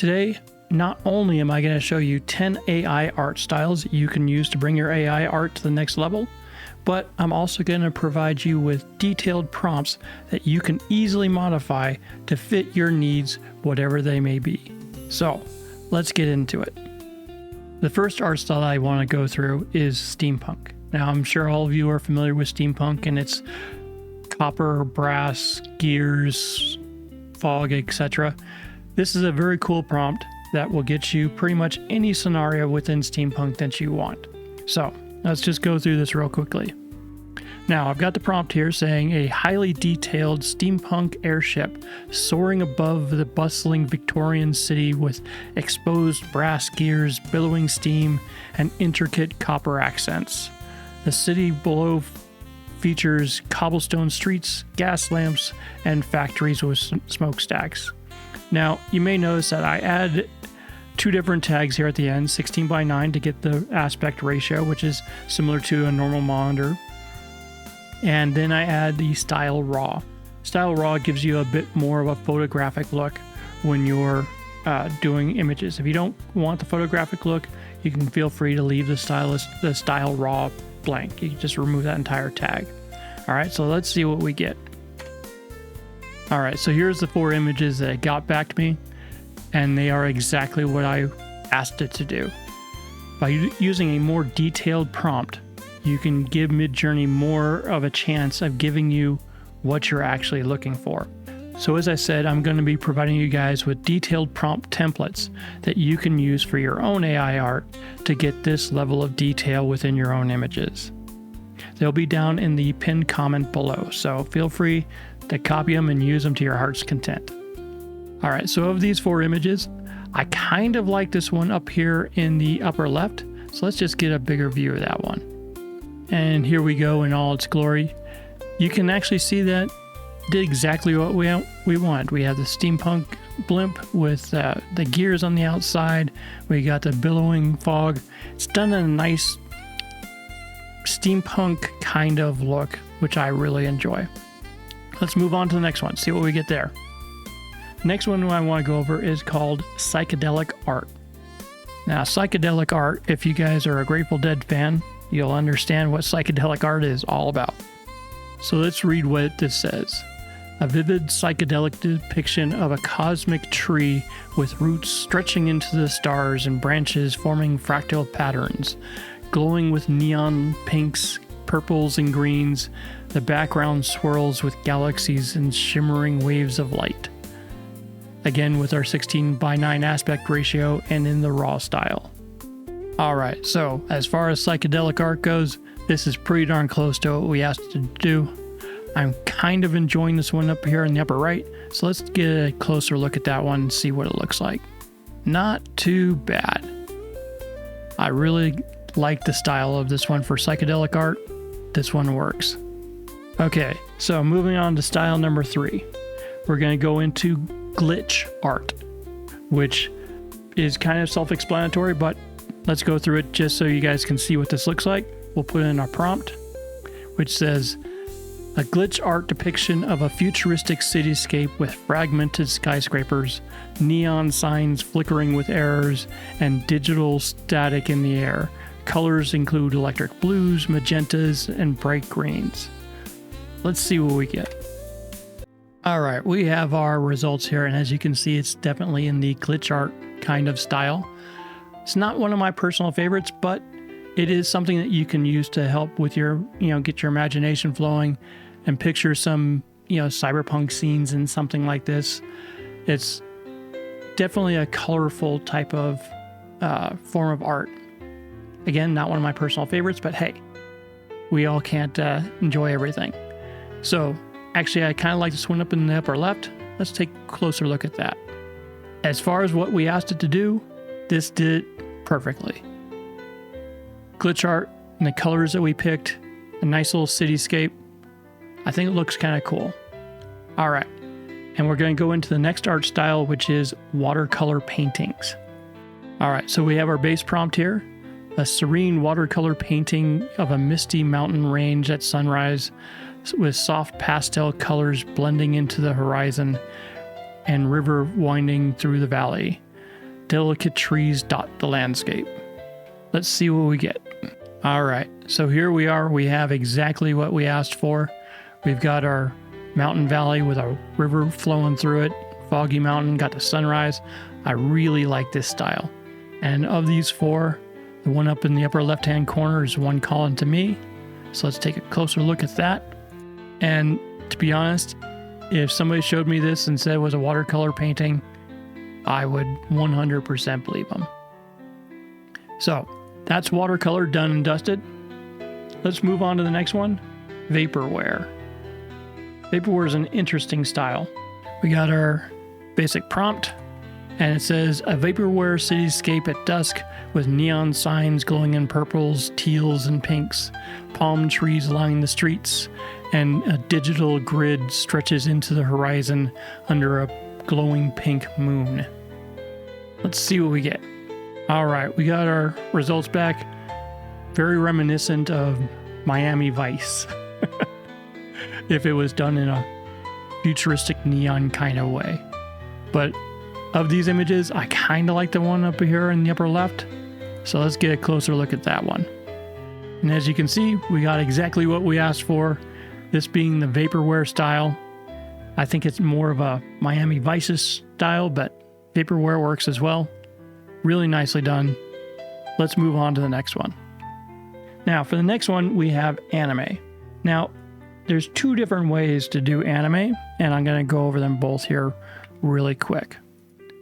Today, not only am I going to show you 10 AI art styles you can use to bring your AI art to the next level, but I'm also going to provide you with detailed prompts that you can easily modify to fit your needs, whatever they may be. So, let's get into it. The first art style I want to go through is Steampunk. Now, I'm sure all of you are familiar with Steampunk and its copper, brass, gears, fog, etc. This is a very cool prompt that will get you pretty much any scenario within Steampunk that you want. So, let's just go through this real quickly. Now, I've got the prompt here saying a highly detailed steampunk airship soaring above the bustling Victorian city with exposed brass gears, billowing steam, and intricate copper accents. The city below features cobblestone streets, gas lamps, and factories with smokestacks. Now, you may notice that I added two different tags here at the end, 16:9 to get the aspect ratio, which is similar to a normal monitor. And then I add the style raw. Style raw gives you a bit more of a photographic look when you're doing images. If you don't want the photographic look, you can feel free to leave the style raw blank. You can just remove that entire tag. All right, so let's see what we get. All right, so here's the 4 images that it got back to me, and they are exactly what I asked it to do. By using a more detailed prompt, you can give Midjourney more of a chance of giving you what you're actually looking for. So as I said, I'm going to be providing you guys with detailed prompt templates that you can use for your own AI art to get this level of detail within your own images. They'll be down in the pinned comment below, so feel free to copy them and use them to your heart's content. All right, so of these 4 images, I kind of like this one up here in the upper left, so let's just get a bigger view of that one. And here we go in all its glory. You can actually see that did exactly what we want. We have the steampunk blimp with the gears on the outside. We got the billowing fog. It's done in a nice steampunk kind of look, which I really enjoy. Let's move on to the next one, see what we get there. Next one I want to go over is called Psychedelic Art. Now, Psychedelic Art, if you guys are a Grateful Dead fan, you'll understand what psychedelic art is all about. So let's read what this says. A vivid psychedelic depiction of a cosmic tree with roots stretching into the stars and branches forming fractal patterns, glowing with neon pinks, purples, and greens. The background swirls with galaxies and shimmering waves of light. Again, with our 16:9 aspect ratio and in the raw style. Alright, so as far as psychedelic art goes, this is pretty darn close to what we asked it to do. I'm kind of enjoying this one up here in the upper right, so let's get a closer look at that one and see what it looks like. Not too bad. I really like the style of this one for psychedelic art. This one works. Okay, so moving on to style number 3. We're going to go into glitch art, which is kind of self-explanatory, but let's go through it just so you guys can see what this looks like. We'll put in our prompt, which says, a glitch art depiction of a futuristic cityscape with fragmented skyscrapers, neon signs flickering with errors, and digital static in the air. Colors include electric blues, magentas, and bright greens. Let's see what we get. Alright, we have our results here, and as you can see, it's definitely in the glitch art kind of style. It's not one of my personal favorites, but it is something that you can use to help with your, get your imagination flowing and picture some, cyberpunk scenes and something like this. It's definitely a colorful type of form of art. Again, not one of my personal favorites, but hey, we all can't enjoy everything. So, actually, I kind of like this one up in the upper left. Let's take a closer look at that. As far as what we asked it to do, this did it perfectly. Glitch art and the colors that we picked, a nice little cityscape. I think it looks kind of cool. All right, and we're going to go into the next art style, which is watercolor paintings. All right, so we have our base prompt here, a serene watercolor painting of a misty mountain range at sunrise with soft pastel colors blending into the horizon and river winding through the valley. delicate trees dot the landscape. Let's see what we get. All right, so here we are. We have exactly what we asked for. We've got our mountain valley with a river flowing through it. Foggy mountain, got the sunrise. I really like this style. And of these four, the one up in the upper left-hand corner is one calling to me. So let's take a closer look at that. And to be honest, if somebody showed me this and said it was a watercolor painting, I would 100% believe them. So that's watercolor done and dusted. Let's move on to the next one, Vaporwave. Vaporwave is an interesting style. We got our basic prompt, and it says a vaporwave cityscape at dusk with neon signs glowing in purples, teals, and pinks, palm trees lining the streets, and a digital grid stretches into the horizon under a glowing pink moon. Let's see what we get. All right, we got our results back. Very reminiscent of Miami Vice, if it was done in a futuristic neon kind of way. But of these images, I kind of like the one up here in the upper left. So let's get a closer look at that one. And as you can see, we got exactly what we asked for. This being the vaporwave style. I think it's more of a Miami Vice style, but vaporwave works as well. Really nicely done. Let's move on to the next one. Now, for the next one, we have anime. Now, there's two different ways to do anime, and I'm going to go over them both here really quick.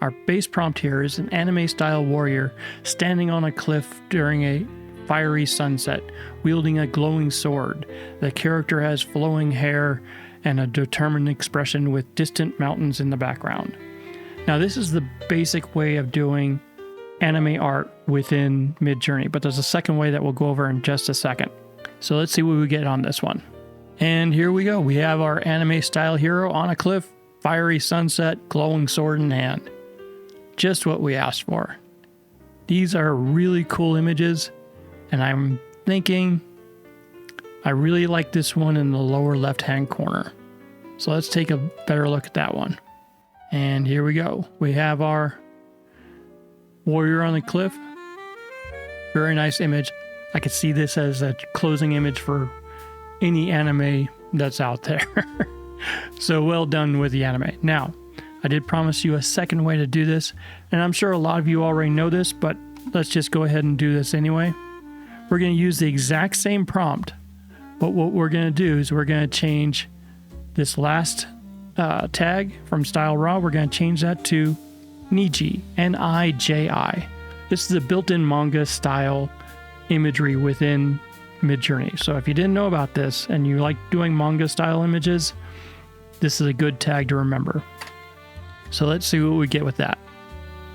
Our base prompt here is an anime-style warrior standing on a cliff during a fiery sunset, wielding a glowing sword. The character has flowing hair and a determined expression with distant mountains in the background. Now, this is the basic way of doing anime art within Midjourney, but there's a second way that we'll go over in just a second. So let's see what we get on this one. And here we go. We have our anime-style hero on a cliff, fiery sunset, glowing sword in hand. Just what we asked for. These are really cool images, and I'm thinking I really like this one in the lower left-hand corner. So let's take a better look at that one. And here we go. We have our warrior on the cliff. Very nice image. I could see this as a closing image for any anime that's out there. So well done with the anime. Now, I did promise you a second way to do this, and I'm sure a lot of you already know this, but let's just go ahead and do this anyway. We're going to use the exact same prompt, but what we're going to do is we're going to change this last tag from Style Raw. We're going to change that to Niji, N-I-J-I. This is a built-in manga style imagery within Midjourney. So if you didn't know about this and you like doing manga style images, this is a good tag to remember. So let's see what we get with that.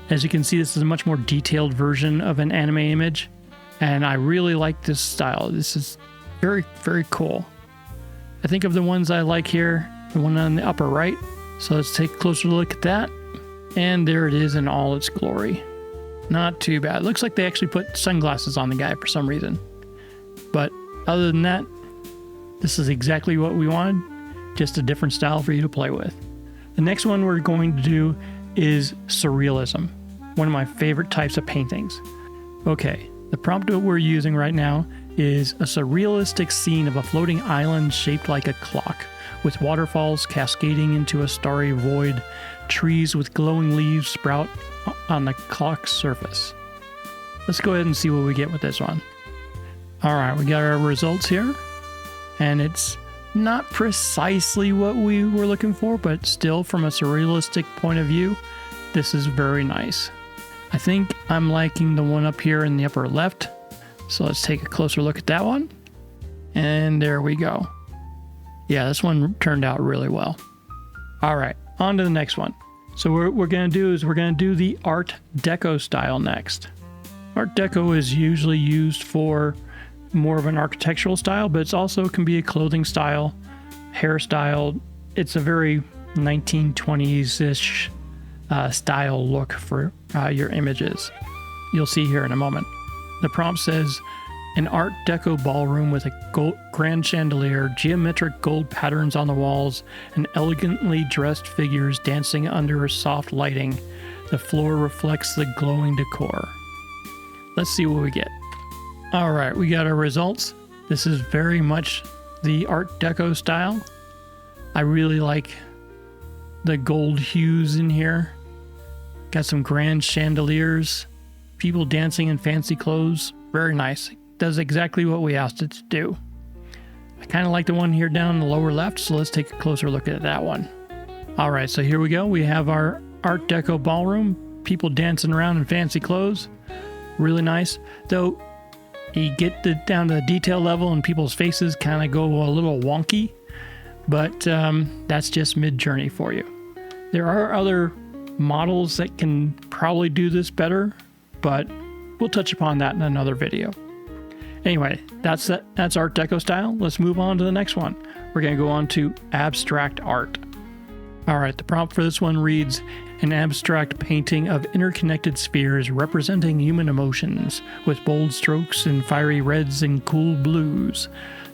As you can see, this is a much more detailed version of an anime image, and I really like this style. This is very, very cool. I think of the ones I like here, the one on the upper right. So let's take a closer look at that. And there it is in all its glory. Not too bad. Looks like they actually put sunglasses on the guy for some reason. But other than that, this is exactly what we wanted. Just a different style for you to play with. The next one we're going to do is Surrealism, one of my favorite types of paintings. Okay, the prompt that we're using right now is a surrealistic scene of a floating island shaped like a clock, with waterfalls cascading into a starry void. Trees with glowing leaves sprout on the clock's surface. Let's go ahead and see what we get with this one. All right, we got our results here, and it's not precisely what we were looking for, but still from a surrealistic point of view, this is very nice. I think I'm liking the one up here in the upper left. So let's take a closer look at that one. And there we go. Yeah, this one turned out really well. All right, on to the next one. So what we're going to do is we're going to do the Art Deco style next. Art Deco is usually used for more of an architectural style, but it's also can be a clothing style, hairstyle. It's a very 1920s-ish style look for your images. You'll see here in a moment. The prompt says, an Art Deco ballroom with a grand chandelier, geometric gold patterns on the walls, and elegantly dressed figures dancing under soft lighting. The floor reflects the glowing decor. Let's see what we get. All right, we got our results. This is very much the Art Deco style. I really like the gold hues in here. Got some grand chandeliers, people dancing in fancy clothes. Very nice. Does exactly what we asked it to do. I kind of like the one here down in the lower left, so let's take a closer look at that one. All right, so here we go. We have our Art Deco ballroom, people dancing around in fancy clothes. Really nice. Though you get down to the detail level and people's faces kind of go a little wonky, but that's just Midjourney for you. There are other models that can probably do this better, but we'll touch upon that in another video. Anyway, that's Art Deco style. Let's move on to the next one. We're going to go on to abstract art. All right, the prompt for this one reads, an abstract painting of interconnected spheres representing human emotions with bold strokes and fiery reds and cool blues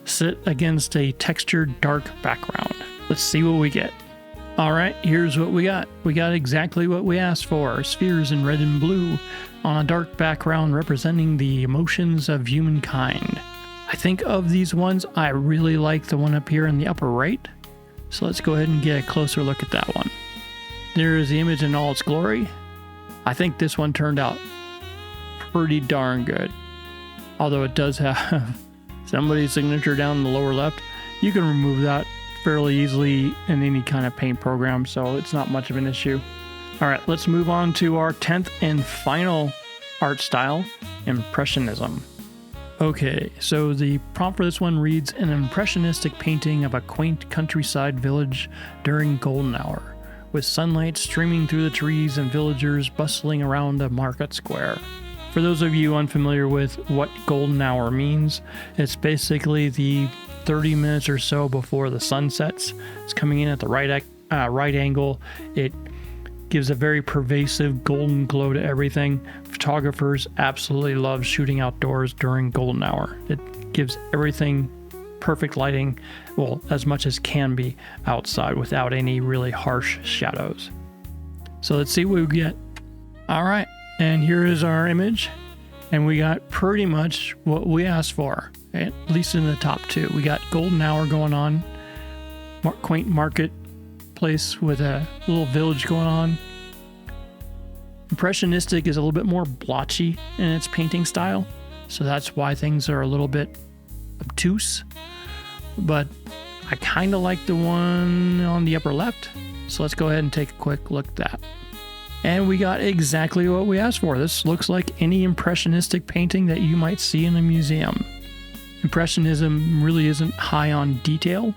sit against a textured dark background. Let's see what we get. All right, here's what we got. We got exactly what we asked for. Spheres in red and blue on a dark background representing the emotions of humankind. I think of these ones, I really like the one up here in the upper right. So let's go ahead and get a closer look at that one. There is the image in all its glory. I think this one turned out pretty darn good. Although it does have somebody's signature down in the lower left. You can remove that fairly easily in any kind of paint program, so it's not much of an issue. All right, let's move on to our 10th and final art style, Impressionism. Okay, so the prompt for this one reads, an impressionistic painting of a quaint countryside village during golden hour, with sunlight streaming through the trees and villagers bustling around a market square. For those of you unfamiliar with what golden hour means, it's basically the 30 minutes or so before the sun sets. It's coming in at the right angle. It gives a very pervasive golden glow to everything. Photographers absolutely love shooting outdoors during golden hour. It gives everything perfect lighting, well, as much as can be outside without any really harsh shadows. So let's see what we get. All right, and here is our image, and we got pretty much what we asked for, at least in the top two. We got golden hour going on, quaint marketplace with a little village going on. Impressionistic is a little bit more blotchy in its painting style, so that's why things are a little bit obtuse. But I kind of like the one on the upper left, so let's go ahead and take a quick look at that. And we got exactly what we asked for. This looks like any impressionistic painting that you might see in a museum. Impressionism really isn't high on detail.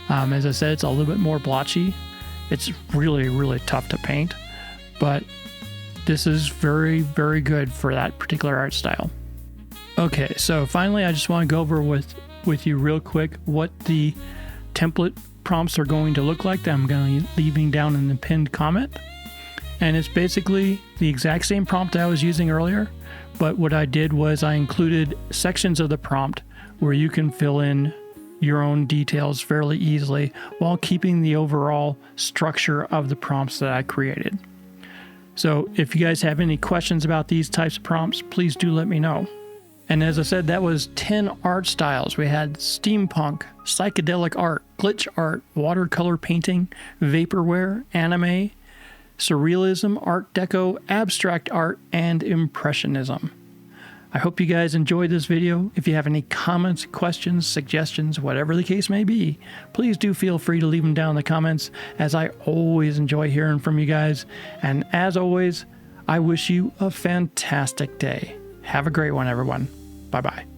As I said, it's a little bit more blotchy. It's really, really tough to paint, but this is very, very good for that particular art style. Okay, so finally, I just want to go over with you real quick what the template prompts are going to look like that I'm going to be leaving down in the pinned comment. And it's basically the exact same prompt I was using earlier, but what I did was I included sections of the prompt where you can fill in your own details fairly easily while keeping the overall structure of the prompts that I created. So if you guys have any questions about these types of prompts, please do let me know. And as I said, that was 10 art styles. We had steampunk, psychedelic art, glitch art, watercolor painting, vaporwave, anime, surrealism, art deco, abstract art, and impressionism. I hope you guys enjoyed this video. If you have any comments, questions, suggestions, whatever the case may be, please do feel free to leave them down in the comments, as I always enjoy hearing from you guys. And as always, I wish you a fantastic day. Have a great one, everyone. Bye-bye.